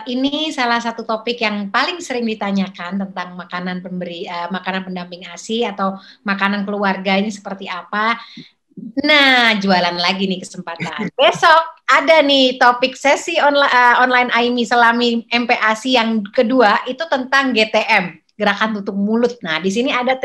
Ini salah satu topik yang paling sering ditanyakan tentang makanan pendamping ASI atau makanan keluarga ini seperti apa. Nah, jualan lagi nih kesempatan. Besok ada nih topik sesi online AIMI Selami MPASI yang kedua itu tentang GTM, gerakan tutup mulut. Nah, di sini ada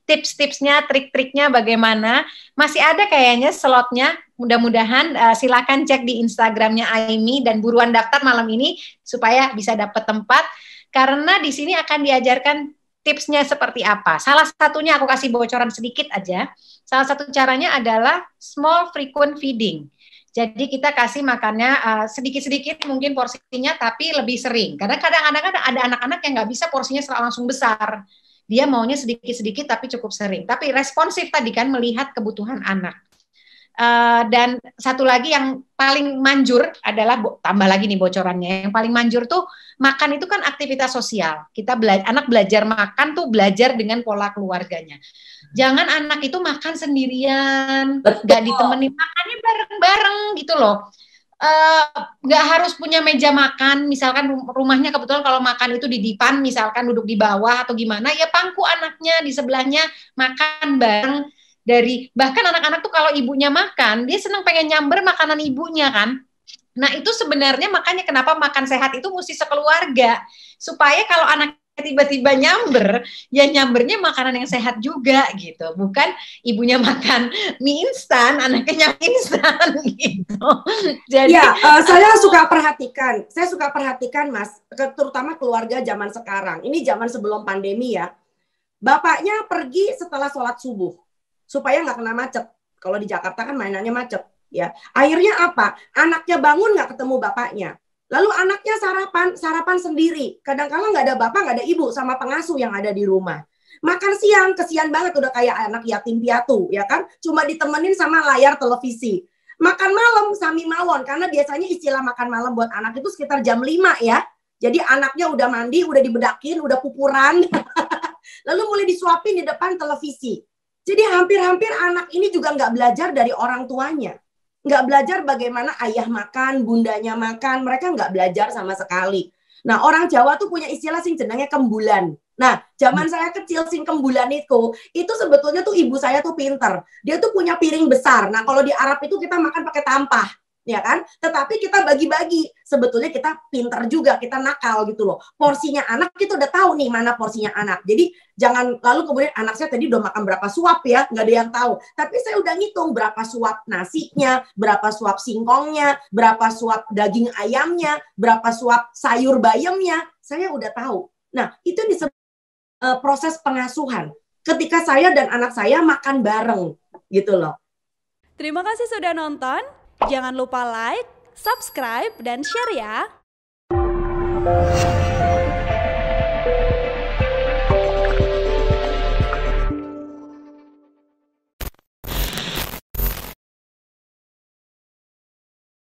tips-tipsnya, trik-triknya bagaimana. Masih ada kayaknya slotnya. Mudah-mudahan silakan cek di Instagramnya AIMI dan buruan daftar malam ini supaya bisa dapat tempat. Karena di sini akan diajarkan tipsnya seperti apa. Salah satunya aku kasih bocoran sedikit aja. Salah satu caranya adalah small frequent feeding. Jadi kita kasih makannya sedikit-sedikit mungkin porsinya tapi lebih sering. Karena kadang-kadang ada anak-anak yang nggak bisa porsinya langsung besar. Dia maunya sedikit-sedikit tapi cukup sering. Tapi responsif tadi kan melihat kebutuhan anak. Dan satu lagi yang paling manjur adalah tambah lagi nih bocorannya. Yang paling manjur tuh makan itu kan aktivitas sosial. Anak belajar makan tuh belajar dengan pola keluarganya. Jangan anak itu makan sendirian, nggak ditemenin makannya bareng-bareng gitu loh. Nggak harus punya meja makan, misalkan rumahnya kebetulan kalau makan itu di dipan, misalkan duduk di bawah atau gimana, ya pangku anaknya di sebelahnya makan bareng. Bahkan anak-anak tuh kalau ibunya makan, dia senang pengen nyamber makanan ibunya kan. Nah itu sebenarnya makanya kenapa makan sehat itu mesti sekeluarga, supaya kalau anak tiba-tiba nyamber, ya nyambernya makanan yang sehat juga gitu, bukan ibunya makan mie instan, anaknya nyamber instan gitu. Jadi Ya, saya suka perhatikan Mas, terutama keluarga zaman sekarang. Ini zaman sebelum pandemi ya. Bapaknya pergi setelah sholat subuh supaya nggak kena macet. Kalau di Jakarta kan mainannya macet, ya. Akhirnya apa? Anaknya bangun nggak ketemu bapaknya. Lalu anaknya sarapan sendiri. Kadang-kala nggak ada bapak, nggak ada ibu sama pengasuh yang ada di rumah. Makan siang, kesian banget udah kayak anak yatim piatu, ya kan? Cuma ditemenin sama layar televisi. Makan malam sami mawon, karena biasanya istilah makan malam buat anak itu sekitar jam 5 ya. Jadi anaknya udah mandi, udah dibedakin, udah pupuran. Lalu mulai disuapin di depan televisi. Jadi hampir-hampir anak ini juga nggak belajar dari orang tuanya. Nggak belajar bagaimana ayah makan, bundanya makan. Mereka nggak belajar sama sekali. Nah, orang Jawa tuh punya istilah sing jenenge kembulan. Nah, zaman saya kecil sing kembulan itu sebetulnya tuh ibu saya tuh pinter. Dia tuh punya piring besar. Nah, kalau di Arab itu kita makan pakai tampah, ya kan? Tetapi kita bagi-bagi. Sebetulnya kita pinter juga, kita nakal gitu loh. Porsinya anak kita udah tahu nih mana porsinya anak. Jadi jangan lalu kemudian anak saya tadi udah makan berapa suap ya, nggak ada yang tahu. Tapi saya udah ngitung berapa suap nasinya, berapa suap singkongnya, berapa suap daging ayamnya, berapa suap sayur bayamnya. Saya udah tahu. Nah, itu disebut proses pengasuhan. Ketika saya dan anak saya makan bareng gitu loh. Terima kasih sudah nonton. Jangan lupa like, subscribe, dan share ya.